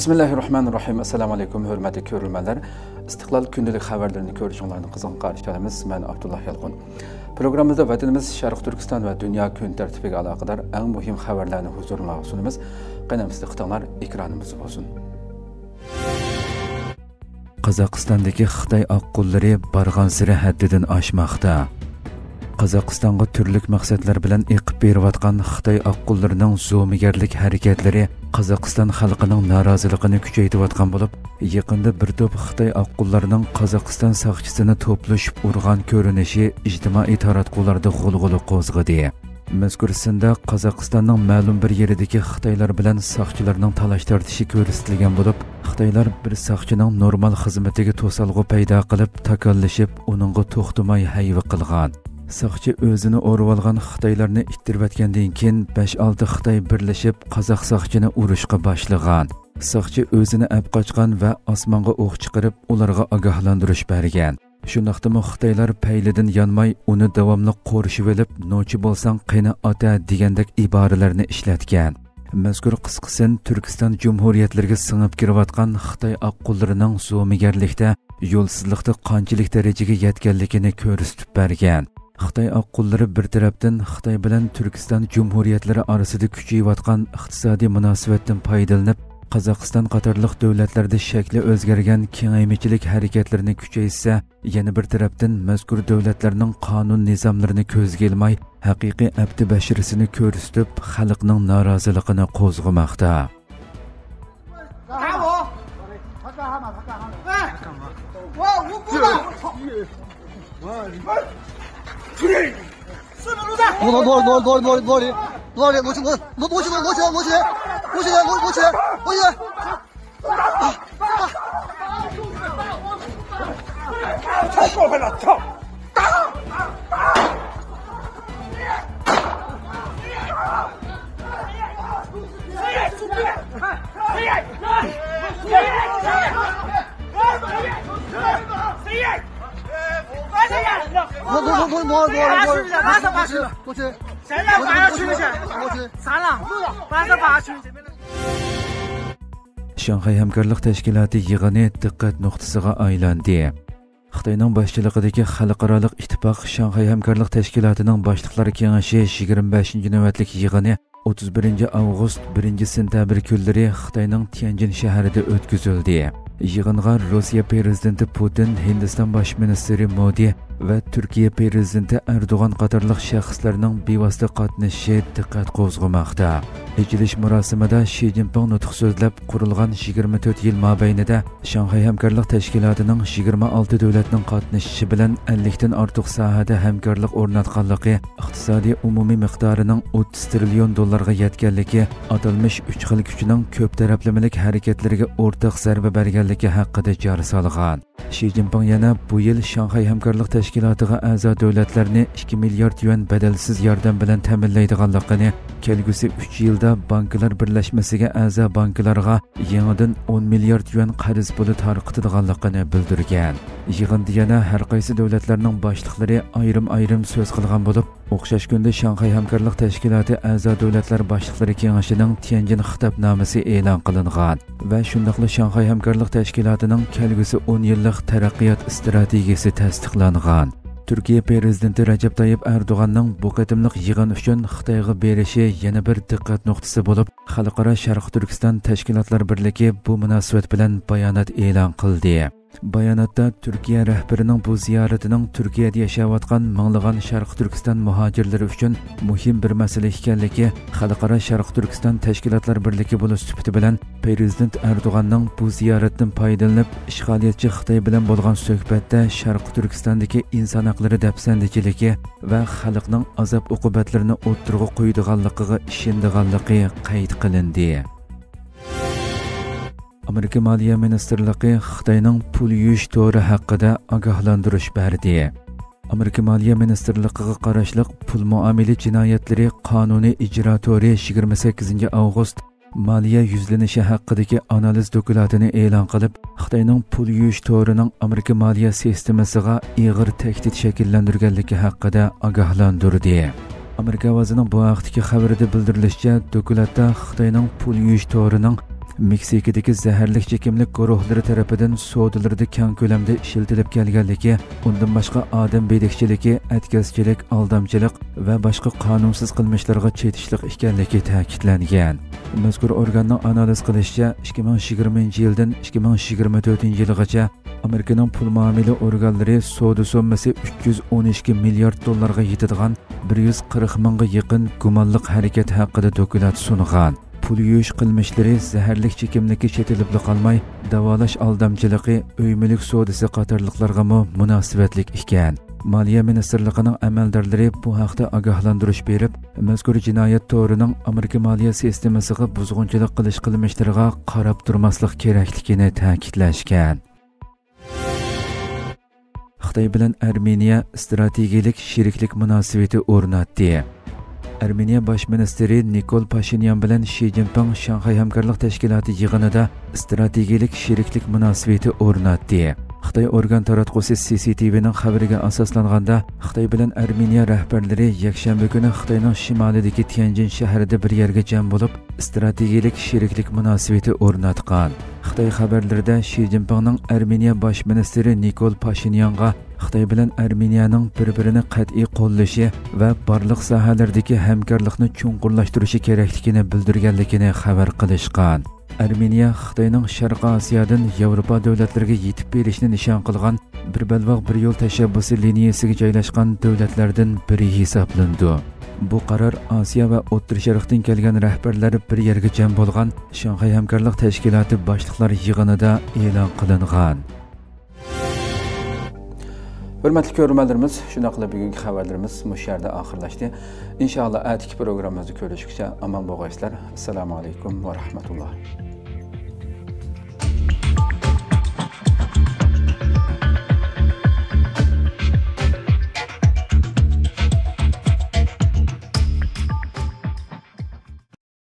Bismillahirrahmanirrahim. Assalamu alaykum, hörmətli görürmənlər. İstiqlal gündəlik xəbərlərini görüşünlərini qızğın qarşılayırıq. Mən Abdullah Yalğun. Proqramımızda vətənimiz Şərq Türkistan və dünya gün tərtibiga əlaqədar ən mühim xəbərlərini huzuruna sunumuz. Qənəmizdə xətalar ekranımız olsun. Qozog'istondagi Xitoy oqqulları barğan siri haddidan oshmoqda. Qozog'istonga turli maqsadlar bilan eqib berayotgan Xitoy oqqullarının zo'migarlik harakatlari Qozog'iston xalqining noroziligini kuchaytirayotgan bo'lib, yaqinda bir to'p Xitoy oqqullarının Qozog'iston soqchisini to'plashib urgan ko'rinishi ijtimoiy taratqularda g'ulg'ula qo'zg'adi. Mazkur sinda Qozog'istonning ma'lum bir yeridagi Xitoylar bilan soqchilarning talash tortishi ko'rsatilgan bo'lib, Xitoylar bir soqchining normal xizmatiga to'salg'u paydo qilib, takallashib, uningga to'xtamay hayva qilgan. Soqchi o'zini o'rib olgan Xitoylarni ittirib-atgandan keyin 5-6 Xitoy birlashib qozoq soqchini urushga boshlagan. Soqchi o'zini ab qochgan va osmonga o'q chiqarib, ularga ogohlantirish bergan. Shundaqdimi Xitoylar paylidan yonmay, uni davomli qo'rishib olib, "Nochi bo'lsang qani ota" degandek iboralarni ishlatgan. Mazkur qisqasin Turkiston Jumhuriyatlariga singib kirayotgan Xitoy oqqullarining zo'migarlikda, yo'lsizlikda qanchalik darajaga yetganligini ko'rsatib bergan. Xitoy oqqullari bir tarafdan Xitoy bilan Turkiston Jumhuriyatlari orasida kuchayayotgan iqtisodiy munosabatdan foydalanib, Qozog'iston qatorliq davlatlarda shakli o'zgargan kengaymichilik harakatlarini kuchaysa, yana bir tarafdan mazkur davlatlarning qonun nizomlarini ko'zga ilmay, haqiqiy abdi bashirisini ko'rsatib, xalqning noroziligini qo'zg'amoqda. Şanghay Hamkorlik Tashkiloti yig'ini diqqat nuqtasiga aylandi. Xitoyning boshchiligidagi xalqaro ittifoq Şanghay Hamkorlik Tashkilotining boshliqlari kengashi 25-navbatlik yig'ini 31 avgust 1 sentabr kunlari Xitoyning Tianjin shahrida o'tkazildi. Yig'inga Rossiya prezidenti Putin, Hindiston bosh ministri Modi va Turkiya prezidenti Erdo'g'an qatorliq shaxslarning bevosita qatnashishi diqqat qo'zg'amoqda. Echilish marosimida Xi Jinping nutq so'zlab, qurilgan 24 yil mobaynida Şanghay Hamkorlik Tashkilotining 26 davlatning qatnashishi bilan 50 dan ortiq sohada hamkorlik o'rnatganligi, iqtisodiy umumiy miqdorining 30 trillion dollarga yetganligi, atalmish 3 xil kuchning ko'p taraflamalik harakatlariga o'rtaq zarba berganligi haqida jar solgan. Xi Jinping yana bu yil Şanghay Hamkorlik Tashkilotiga a'zo davlatlarni 2 milliard yuan badalsiz yordam bilan ta'minlaydiganligini, kelgusi 3 yilda banklar birlashmasiga a'zo banklarga yangidan 10 milliard yuan qarz puli tarqatadiganligini bildirgan. Yig'inda yana har qaysi davlatlarning boshliqlari ayrim-ayrim so'z qilgan bo'lib, o'xshash kunda Şanghay Hamkorlik Tashkiloti a'zo davlatlar boshliqlari kengashining Tianjin xitobnomasi e'lon qilingan va shundaqla Şanghay Hamkorlik Tashkilotining kelgusi 10 yillik taraqqiyot strategiyasi tasdiqlangan. Turkiya prezidenti Recep Tayyip Erdo'g'anning bu qatimliq yig'in uchun Xitoyga berishi yana bir diqqat nuqtasi bo'lib, Xalqaro Sharq Turkiston Tashkilotlar birligi bu munosabat bilan bayonot e'lon qildi. Bayonotda Turkiya rahbarining bu ziyaratining Turkiyada yashayotgan minglagan Sharq Turkiston muhojirlari uchun muhim bir masala ekanligi, Xalqaro Sharq Turkiston Tashkilotlar birligi bo'lish sifati bilan Prezident Erdo'g'anning bu ziyoratdan foydalanib, ishg'oliyatchi Xitoy bilan bo'lgan suhbatda Sharq Turkistondagi inson haqlari dafsandachiligi va xalqning azob-uqubatlarini o'ttirg'i qo'ydiganligiga ishondiganligi qayd qilindi. Amerika Moliya Ministrligi Xitoyning pul yuvish to'ri haqida ogohlantirish berdi. Amerika Moliya Ministrligiga qarashli pul muomala jinoyatlari qonuniy ijro to'ri 28 avgust moliya yuzlanishi haqidagi analiz dokumentini e'lon qilib, Xitoyning pul yuvish to'rining Amerika moliya sistemasiga og'ir tahdid shakllantirganligi haqida ogohlantirdi. Amerika ovozining bu vaqtdagi xabarida bildirilishicha, dokumentda Xitoyning pul yuvish to'rining Meksikadagi zaharlik chekimlik guruhlari tarafidan savdolarda keng ko'lamda ishlatilib kelganligi, undan boshqa odam bedekchiligi, atkazchilik, aldamchilik va boshqa qonunsiz qilmishlarga chetishlik ekanligi ta'kidlangan. Mazkur organning analiz qilishicha, 2020-yildan 2024-yilgacha Amerikaning pul muomala organlari savdo summasi 312 milliard dollarga yetadigan 140 mingga yaqin gumonliq harakat haqida dokument sungan. Pul yuvish qilmishlari zaharlik chekimlikka chetilib qolmay, davolash aldamchiligi, uy-mulk savdosi qatorliqlarga munosabatlik ekan. Maliya ministrligining amaldorlari bu haqda ogohlantirish berib, mazkur jinoyat to'rining Amerika moliya sistemasiga buzg'unchilik qilish qilmishlariga qarab turmaslik kerakligini ta'kidlashgan. Xitoy bilan Armeniya strategik sheriklik munosabati o'rnatdi. Armeniya bosh ministri Nikol Pashinyan bilan Shi Jinping Shanxay hamkorlik tashkiloti yig'inida strategik sheriklik munosabati o'rnatdi. Xitoy organ taratqusi CCTVning xabariga asoslanganda, Xitoy bilan Armeniya rahbarlari yakshanba kuni Xitoyning shimolidagi Tianjin shahrida bir yerga jam bo'lib, strategik sheriklik munosabati o'rnatgan. Xitoy xabarlarida Shi Jinpingning Armeniya bosh ministri Nikol Pashinyanga Xitoy bilan Armeniyaning bir-birini qat'iy qo'llashi va barliq sohalardagi hamkorlikni chuqurlashtirishi kerakligini bildirganligini xabar qilishgan. Armeniya Xitoyning Sharq Osiyodan Yevropa davlatlariga yetib berishni nishon qilgan bir balvoq bir yo'l tashabbusi liniyasiga joylashgan davlatlardan biri hisoblandi. Bu qaror Osiyo va O'rta Sharqdan kelgan rahbarlar bir yerga jam bo'lgan Shanxay hamkorlik tashkiloti boshliqlar yig'inida e'lon qilingan. Hurmatli ko'ruvchilarimiz, shuna qilib bugungi xabarlarimiz mush yerda oxirlashdi. Inshaalloh atiki programmamizni ko'rishguncha omon bo'linglar. Assalomu alaykum va rahmatulloh.